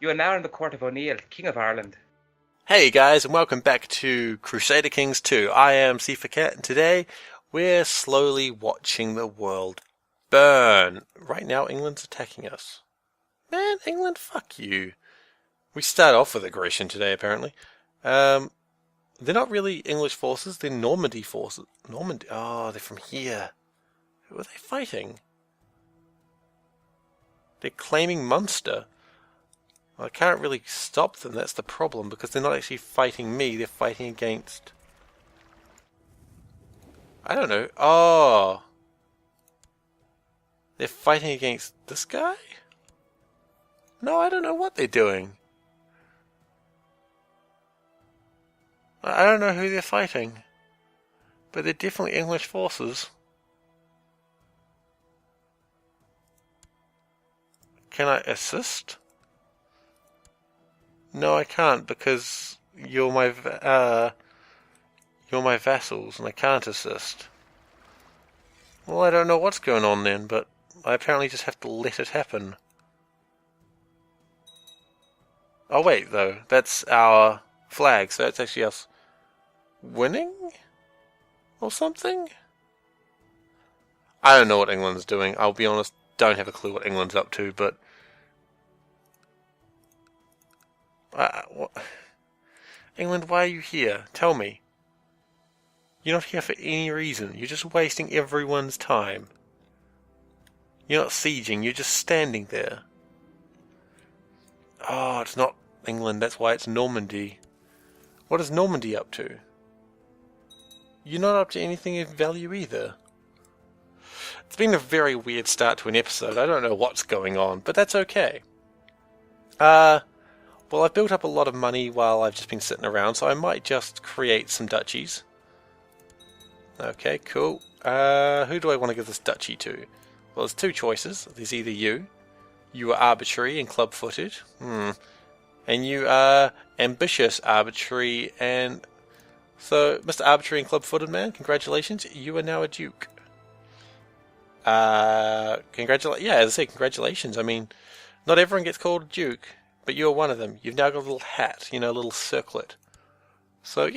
You are now in the court of O'Neill, King of Ireland. Hey guys, and welcome back to Crusader Kings 2. I am SeiferKatt, and today we're slowly watching the world burn. Right now, England's attacking us. Man, England, fuck you. We start off with aggression today, apparently. They're not really English forces, they're Normandy forces. Normandy? Oh, they're from here. Who are they fighting? They're claiming Munster. I can't really stop them, that's the problem, because they're not actually fighting me, they're fighting against... I don't know. Oh! They're fighting against this guy? No, I don't know what they're doing. I don't know who they're fighting. But they're definitely English forces. Can I assist? No, I can't because you're my vassals and I can't assist. Well, I don't know what's going on then, but I apparently just have to let it happen. Oh wait, though, that's our flag, so that's actually us winning? Or something? I don't know what England's doing, I'll be honest, don't have a clue what England's up to, but... what? England, why are you here? Tell me. You're not here for any reason. You're just wasting everyone's time. You're not sieging, you're just standing there. Oh, it's not England, that's why it's Normandy. What is Normandy up to? You're not up to anything of value either. It's been a very weird start to an episode. I don't know what's going on, but that's okay. Well, I've built up a lot of money while I've just been sitting around, so I might just create some duchies. Okay, cool. Who do I want to give this duchy to? Well, there's two choices. There's either you. You are arbitrary and club-footed. And you are ambitious, arbitrary, and... So, Mr. Arbitrary and club-footed man, congratulations. You are now a duke. Yeah, as I say, congratulations. I mean, not everyone gets called a duke. But you're one of them. You've now got a little hat, a little circlet. So,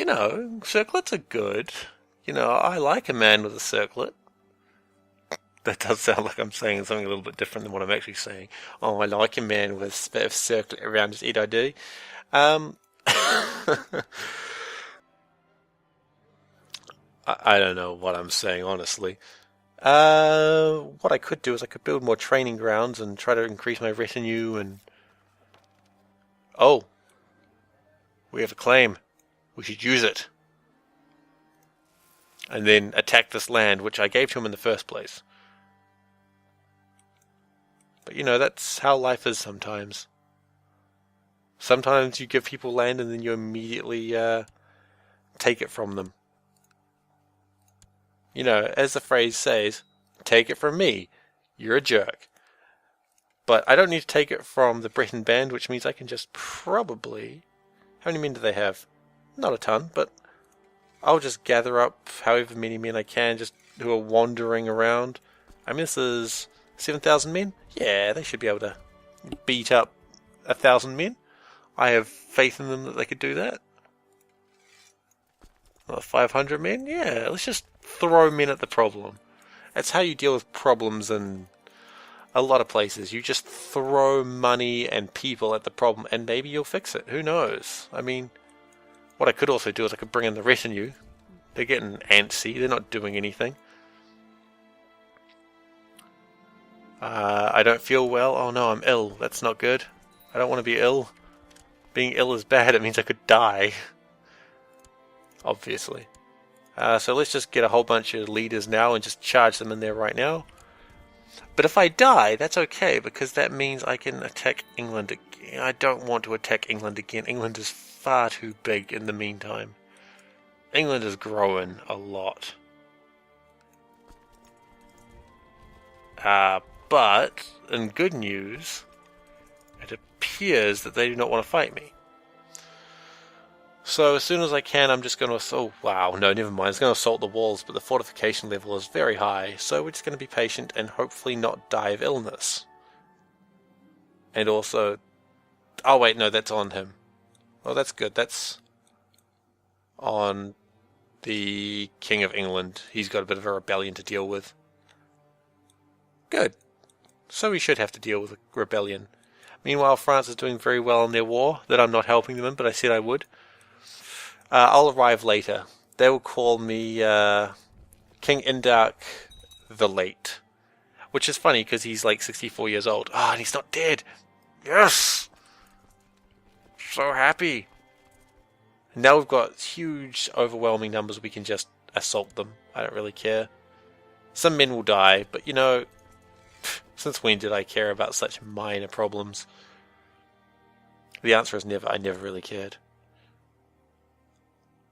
circlets are good. I like a man with a circlet. That does sound like I'm saying something a little bit different than what I'm actually saying. Oh, I like a man with a bit of circlet around his head, I don't know what I'm saying, honestly. What I could do is I could build more training grounds and try to increase my retinue and... Oh, we have a claim. We should use it. And then attack this land, which I gave to him in the first place. But that's how life is sometimes. Sometimes you give people land and then you immediately take it from them. As the phrase says, take it from me, you're a jerk. But I don't need to take it from the Breton band, which means I can just probably... How many men do they have? Not a ton, but I'll just gather up however many men I can, just who are wandering around. I mean, this is 7,000 men? Yeah, they should be able to beat up 1,000 men. I have faith in them that they could do that. 500 men? Yeah, let's just throw men at the problem. That's how you deal with problems in a lot of places. You just throw money and people at the problem and maybe you'll fix it. Who knows? I mean, what I could also do is I could bring in the retinue. They're getting antsy. They're not doing anything. I don't feel well. Oh no, I'm ill. That's not good. I don't want to be ill. Being ill is bad. It means I could die. Obviously. So let's just get a whole bunch of leaders now and just charge them in there right now. But if I die, that's okay, because that means I can attack England again. I don't want to attack England again. England is far too big in the meantime. England is growing a lot. But, in good news, it appears that they do not want to fight me. So as soon as I can, I'm just going to assault... Oh, wow, no, never mind. I'm going to assault the walls, but the fortification level is very high, so we're just going to be patient and hopefully not die of illness. And also, Oh wait, no, that's on him. Oh, that's good. That's on the King of England. He's got a bit of a rebellion to deal with. Good. So we should have to deal with a rebellion. Meanwhile, France is doing very well in their war that I'm not helping them in, but I said I would. I'll arrive later. They will call me King Indark the Late. Which is funny because he's like 64 years old. Oh, and he's not dead. Yes! So happy. Now we've got huge, overwhelming numbers. We can just assault them. I don't really care. Some men will die, but you know, since when did I care about such minor problems? The answer is never. I never really cared.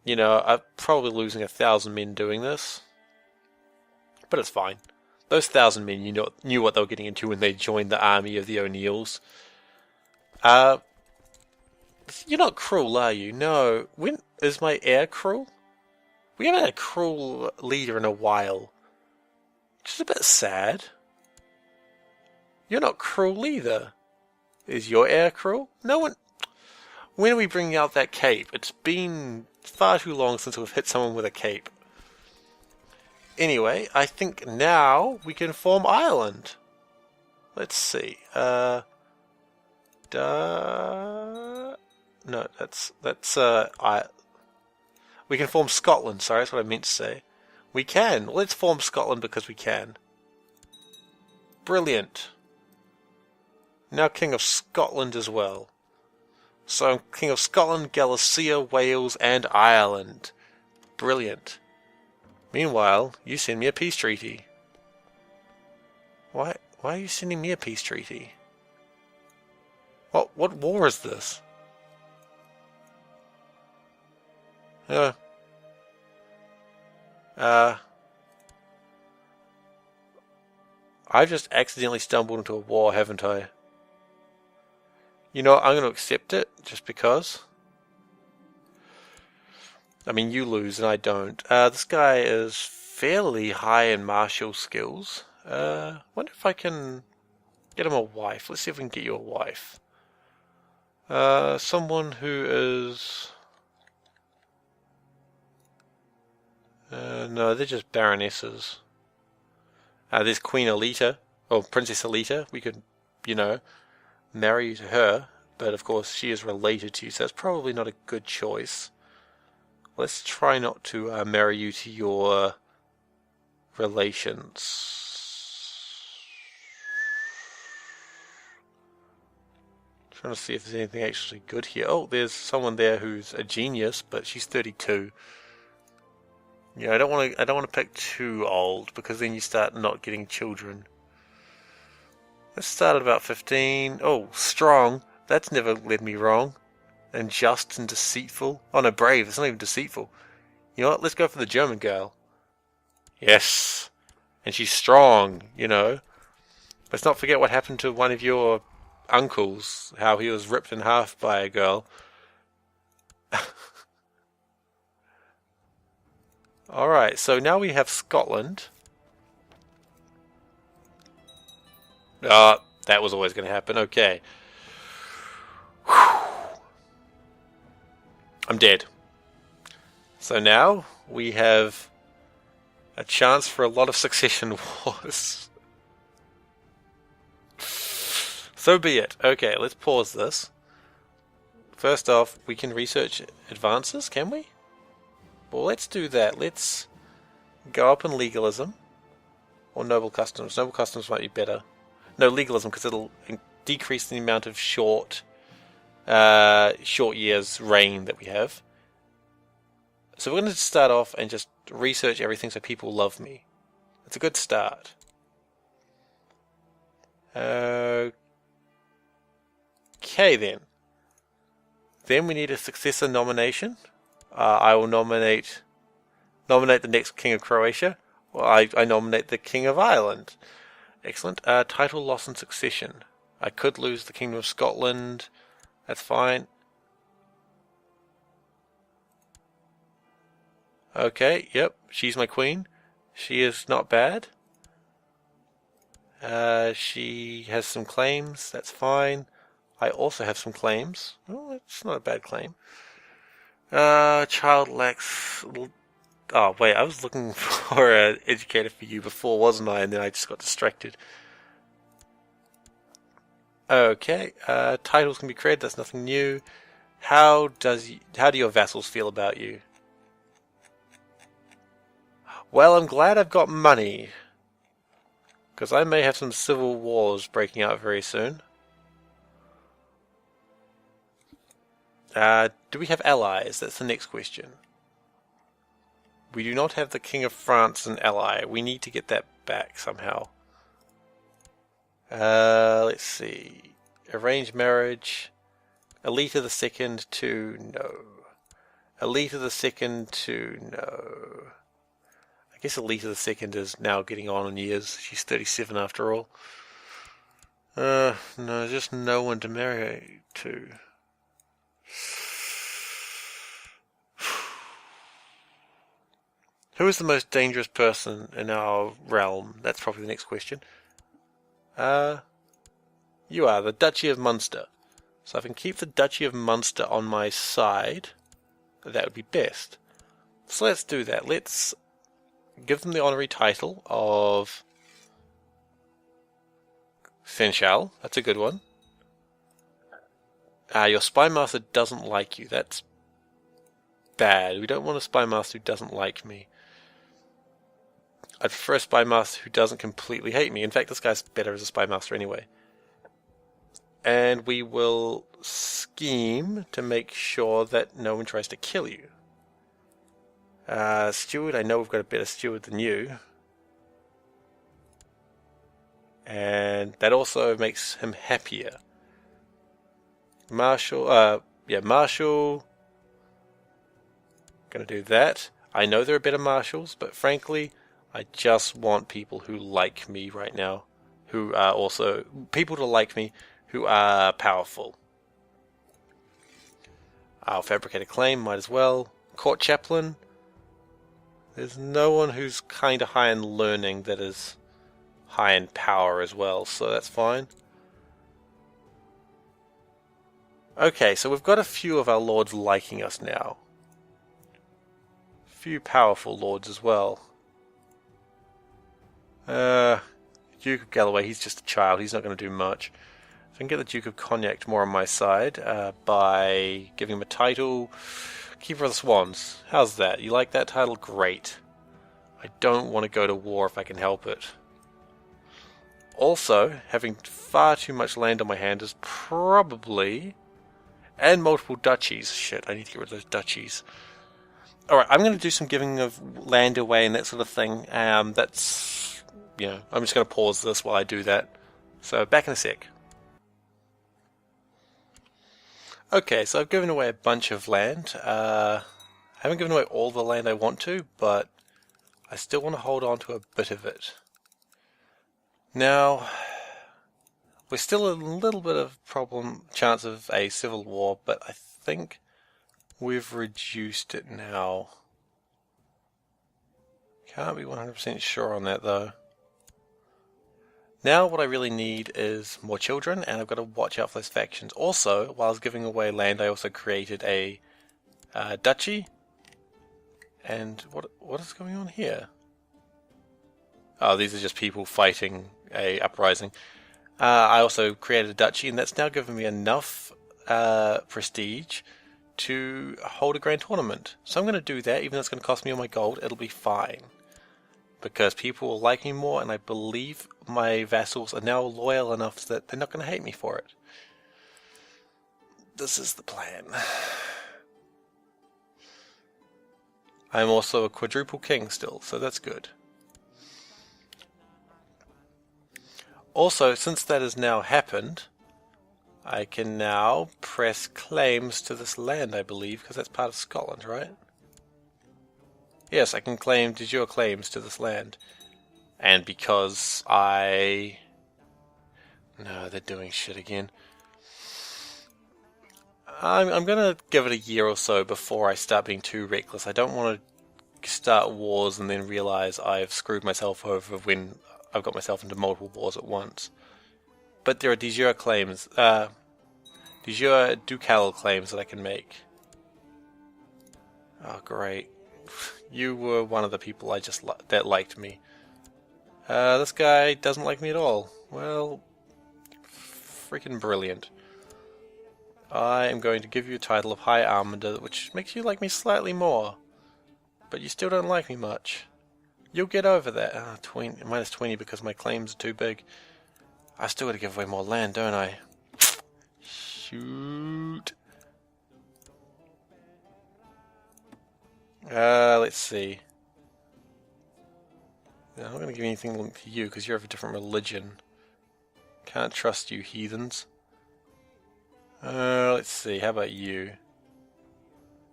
You know, I'm probably losing 1,000 men doing this. But it's fine. Those 1,000 men knew what they were getting into when they joined the army of the O'Neills. You're not cruel, are you? No. When is my heir cruel? We haven't had a cruel leader in a while. Which is a bit sad. You're not cruel either. Is your heir cruel? No one... When are we bringing out that cape? It's been far too long since we've hit someone with a cape. Anyway, I think now we can form Ireland. Let's see. No, that's we can form Scotland. Sorry, that's what I meant to say. We can. Let's form Scotland because we can. Brilliant. Now King of Scotland as well. So I'm King of Scotland, Galicia, Wales, and Ireland. Brilliant. Meanwhile, you send me a peace treaty. Why are you sending me a peace treaty? What war is this? I've just accidentally stumbled into a war, haven't I? You know, I'm going to accept it, just because. I mean, you lose and I don't. This guy is fairly high in martial skills. Wonder if I can get him a wife. Let's see if we can get you a wife. Someone who is... no, they're just baronesses. There's Queen Alita, or Princess Alita. We could, you know, marry you to her, but of course she is related to you, so that's probably not a good choice. Let's try not to marry you to your relations. Trying to see if there's anything actually good here. Oh, there's someone there who's a genius, but she's 32. Yeah, I don't want to pick too old because then you start not getting children. Let's start at about 15. Oh, strong. That's never led me wrong. And just and deceitful. Oh no, brave. It's not even deceitful. You know what? Let's go for the German girl. Yes. And she's strong, you know. Let's not forget what happened to one of your uncles. How he was ripped in half by a girl. Alright, so now we have Scotland. That was always going to happen. Okay. I'm dead. So now we have a chance for a lot of succession wars. So be it. Okay, let's pause this. First off, we can research advances, can we? Well, let's do that. Let's go up in legalism. Or noble customs. Noble customs might be better. No, legalism, because it'll decrease the amount of short years reign that we have. So we're going to start off and just research everything so people love me. It's a good start. Okay then. Then we need a successor nomination. I will nominate the next King of Croatia. Well, I nominate the King of Ireland. Excellent. Title loss and succession. I could lose the Kingdom of Scotland. That's fine. Okay, yep, she's my queen. She is not bad. She has some claims, that's fine. I also have some claims. Oh, that's not a bad claim. Child lacks... Oh, wait, I was looking for an educator for you before, wasn't I? And then I just got distracted. Okay, titles can be created, that's nothing new. How do your vassals feel about you? Well, I'm glad I've got money, because I may have some civil wars breaking out very soon. Do we have allies? That's the next question. We do not have the King of France as an ally. We need to get that back somehow. Let's see. Arranged marriage. Elite of the Second to no. Elite of the Second to no. I guess Elite of the Second is now getting on in years. She's 37 after all. No, just no one to marry to. Who is the most dangerous person in our realm? That's probably the next question. You are the Duchy of Munster. So if I can keep the Duchy of Munster on my side, that would be best. So let's do that. Let's give them the honorary title of Seneschal. That's a good one. Your spy master doesn't like you. That's bad. We don't want a spy master who doesn't like me. I'd prefer a spy master who doesn't completely hate me. In fact, this guy's better as a spy master anyway. And we will scheme to make sure that no one tries to kill you. Steward, I know we've got a better steward than you. And that also makes him happier. Marshal, Marshal. Gonna do that. I know there are better marshals, but frankly, I just want people who like me right now. Who are also, people to like me who are powerful. I'll fabricate a claim, might as well. Court chaplain. There's no one who's kind of high in learning that is high in power as well, so that's fine. Okay, so we've got a few of our lords liking us now. A few powerful lords as well. Duke of Galloway, he's just a child, he's not going to do much. So I can get the Duke of Cognac more on my side by giving him a title. Keeper of the Swans. How's that? You like that title? Great. I don't want to go to war if I can help it. Also, having far too much land on my hand is probably... And multiple duchies. Shit, I need to get rid of those duchies. Alright, I'm going to do some giving of land away and that sort of thing. That's... You know, I'm just going to pause this while I do that. So, back in a sec. Okay, so I've given away a bunch of land. I haven't given away all the land I want to, but I still want to hold on to a bit of it. Now, we're still a little bit of chance of a civil war, but I think we've reduced it now. Can't be 100% sure on that though. Now what I really need is more children, and I've got to watch out for those factions. Also, while I was giving away land, I also created a duchy. And what is going on here? Oh, these are just people fighting a uprising. I also created a duchy, and that's now given me enough prestige to hold a grand tournament. So I'm going to do that, even though it's going to cost me all my gold. It'll be fine. Because people will like me more, and I believe my vassals are now loyal enough that they're not going to hate me for it. This is the plan. I'm also a quadruple king still, so that's good. Also, since that has now happened, I can now press claims to this land, I believe, because that's part of Scotland, right? Yes, I can claim de jure claims to this land. And because No, they're doing shit again. I'm going to give it a year or so before I start being too reckless. I don't want to start wars and then realize I've screwed myself over when I've got myself into multiple wars at once. But there are de jure claims. De jure ducal claims that I can make. Oh, great. You were one of the people I just that liked me. This guy doesn't like me at all. Well, freaking brilliant. I am going to give you a title of High Armounder, which makes you like me slightly more. But you still don't like me much. You'll get over that. Ah, minus 20 because my claims are too big. I still got to give away more land, don't I? Shoot. Let's see. No, I'm not going to give anything to you because you're of a different religion. Can't trust you, heathens. Let's see. How about you?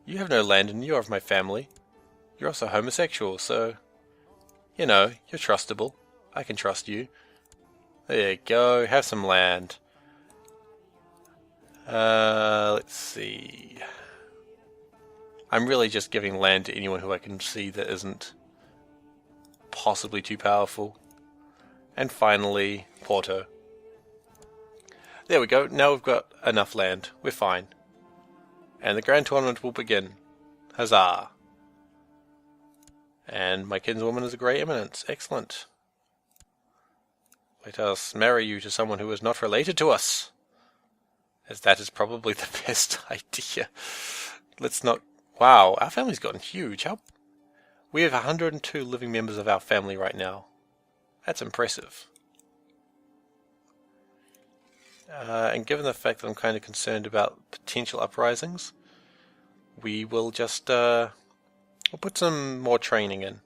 You have no land and you're of my family. You're also homosexual, so... You know, you're trustable. I can trust you. There you go. Have some land. Let's see. I'm really just giving land to anyone who I can see that isn't possibly too powerful. And finally, Porto. There we go. Now we've got enough land. We're fine. And the grand tournament will begin. Huzzah! And my kinswoman is a grey eminence. Excellent. Let us marry you to someone who is not related to us. As that is probably the best idea. Let's not... Wow, our family's gotten huge. We have 102 living members of our family right now. That's impressive. And given the fact that I'm kind of concerned about potential uprisings, we will just... we'll put some more training in.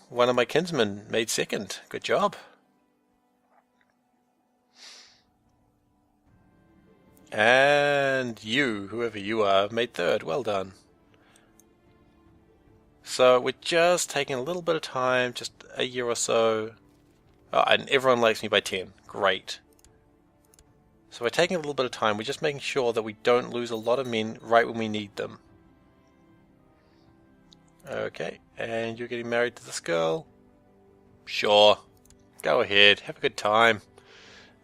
One of my kinsmen made second. Good job. And you, whoever you are, made third. Well done. So we're just taking a little bit of time, just a year or so. Oh, and everyone likes me by 10. Great. So we're taking a little bit of time. We're just making sure that we don't lose a lot of men right when we need them. Okay, and you're getting married to this girl? Sure. Go ahead. Have a good time.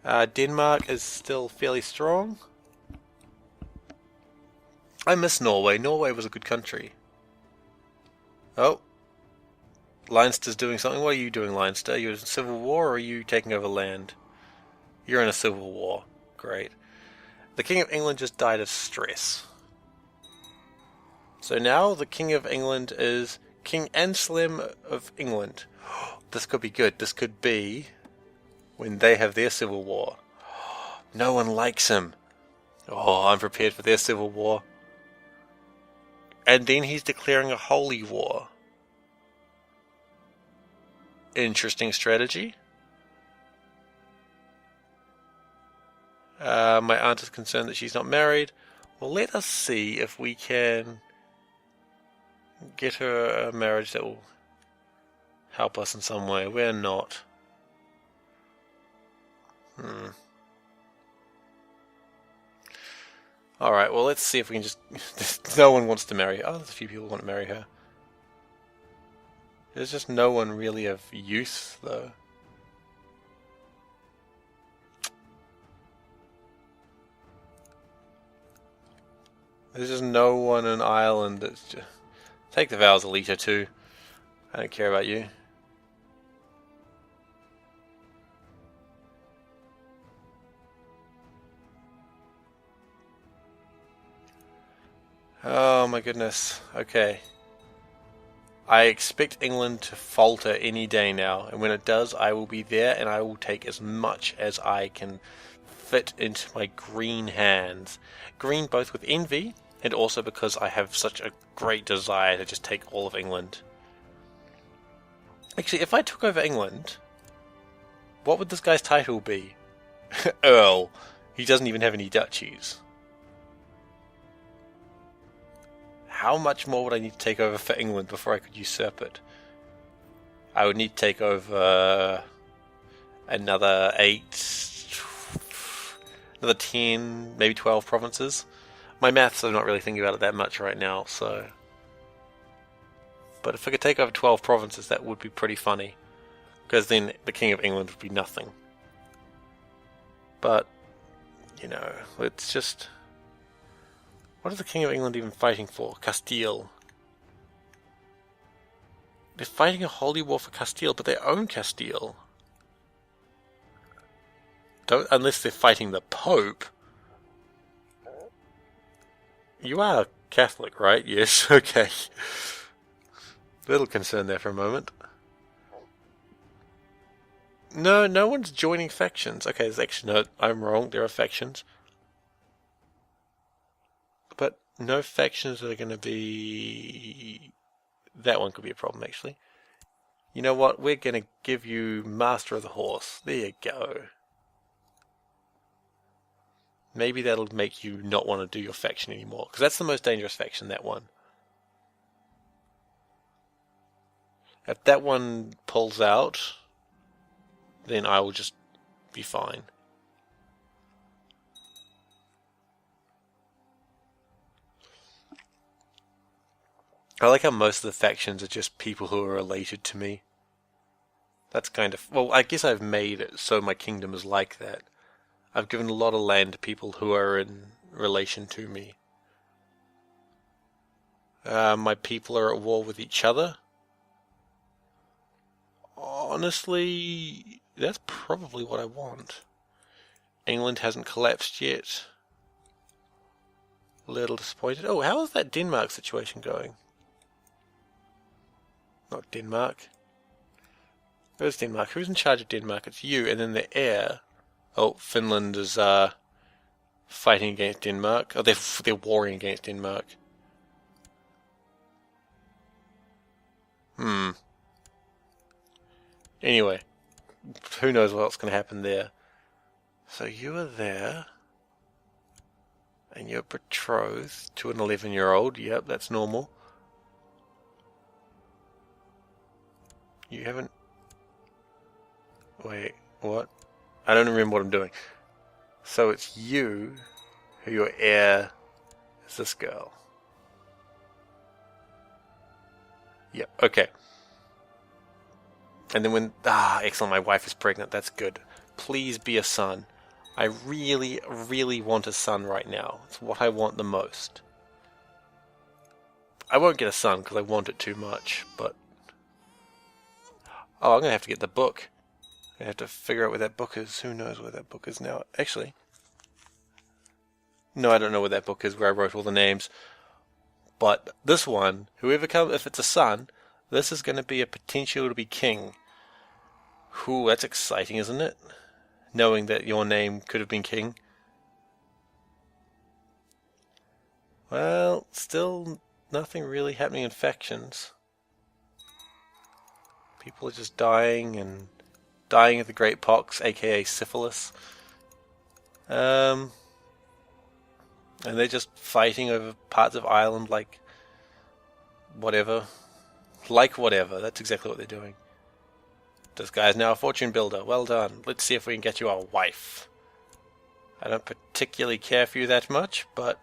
Denmark is still fairly strong. I miss Norway. Norway was a good country. Oh. Leinster's doing something. What are you doing, Leinster? Are you in a civil war or are you taking over land? You're in a civil war. Great. The King of England just died of stress. So now the King of England is King Anselm of England. This could be good. This could be when they have their civil war. No one likes him. Oh, I'm prepared for their civil war. And then he's declaring a holy war. Interesting strategy. My aunt is concerned that she's not married. Well, let us see if we can get her a marriage that will help us in some way. We're not. Alright, well, let's see if we can just... No one wants to marry her. Oh, there's a few people who want to marry her. There's just no one really of use, though. There's just no one in Ireland that's just... Take the vows, Alita, too. I don't care about you. Oh my goodness. Okay. I expect England to falter any day now, and when it does, I will be there and I will take as much as I can fit into my green hands. Green both with envy, and also because I have such a great desire to just take all of England. Actually, if I took over England, what would this guy's title be? Earl. He doesn't even have any duchies. How much more would I need to take over for England before I could usurp it? I would need to take over another 10, maybe 12 provinces. My maths, I'm not really thinking about it that much right now, so... But if I could take over 12 provinces, that would be pretty funny. Because then the King of England would be nothing. But, you know, it's just... What is the King of England even fighting for? Castile. They're fighting a holy war for Castile, but they own Castile. Unless they're fighting the Pope. You are Catholic, right? Yes, okay. Little concerned there for a moment. No, no one's joining factions. Okay, there's actually no, I'm wrong, there are factions. But no factions that are going to be... That one could be a problem, actually. You know what? We're going to give you Master of the Horse. There you go. Maybe that'll make you not want to do your faction anymore. Because that's the most dangerous faction, that one. If that one pulls out, then I will just be fine. I like how most of the factions are just people who are related to me. That's kind of... Well, I guess I've made it so my kingdom is like that. I've given a lot of land to people who are in relation to me. My people are at war with each other. Honestly, that's probably what I want. England hasn't collapsed yet. A little disappointed. Oh, how is that Denmark situation going? Not Denmark. Where's Denmark? Who's in charge of Denmark? It's you, and then the heir. Oh, Finland is fighting against Denmark. Oh, they're warring against Denmark. Anyway, who knows what's going to happen there. So you are there, and you're betrothed to an 11-year-old. Yep, that's normal. You haven't... Wait, what? I don't remember what I'm doing. So it's you, who your heir is this girl. Yep, okay. And then when... excellent, my wife is pregnant, that's good. Please be a son. I really, really want a son right now. It's what I want the most. I won't get a son because I want it too much, but... Oh, I'm going to have to get the book. I have to figure out where that book is. Who knows where that book is now? Actually, no, I don't know where that book is, where I wrote all the names. But this one, whoever comes, if it's a son, this is going to be a potential to be king. Ooh, that's exciting, isn't it? Knowing that your name could have been king. Well, still nothing really happening in factions. People are just dying and dying of the Great Pox, aka syphilis. And they're just fighting over parts of Ireland like whatever. Like whatever, that's exactly what they're doing. This guy's now a fortune builder, well done. Let's see if we can get you a wife. I don't particularly care for you that much, but...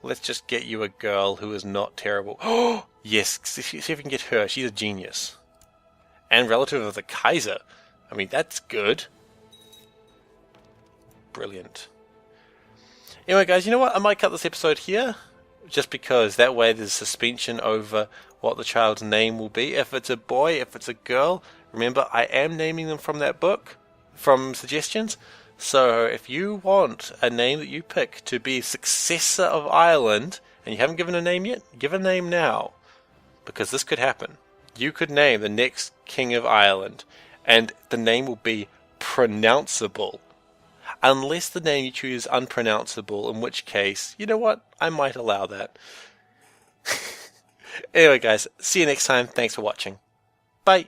Let's just get you a girl who is not terrible. Oh, yes, see if we can get her. She's a genius. And relative of the Kaiser. I mean, that's good. Brilliant. Anyway, guys, you know what? I might cut this episode here. Just because that way there's suspension over what the child's name will be. If it's a boy, if it's a girl. Remember, I am naming them from that book. From suggestions. So, if you want a name that you pick to be successor of Ireland, and you haven't given a name yet, give a name now. Because this could happen. You could name the next King of Ireland, and the name will be pronounceable. Unless the name you choose is unpronounceable, in which case, you know what? I might allow that. Anyway, guys, see you next time. Thanks for watching. Bye.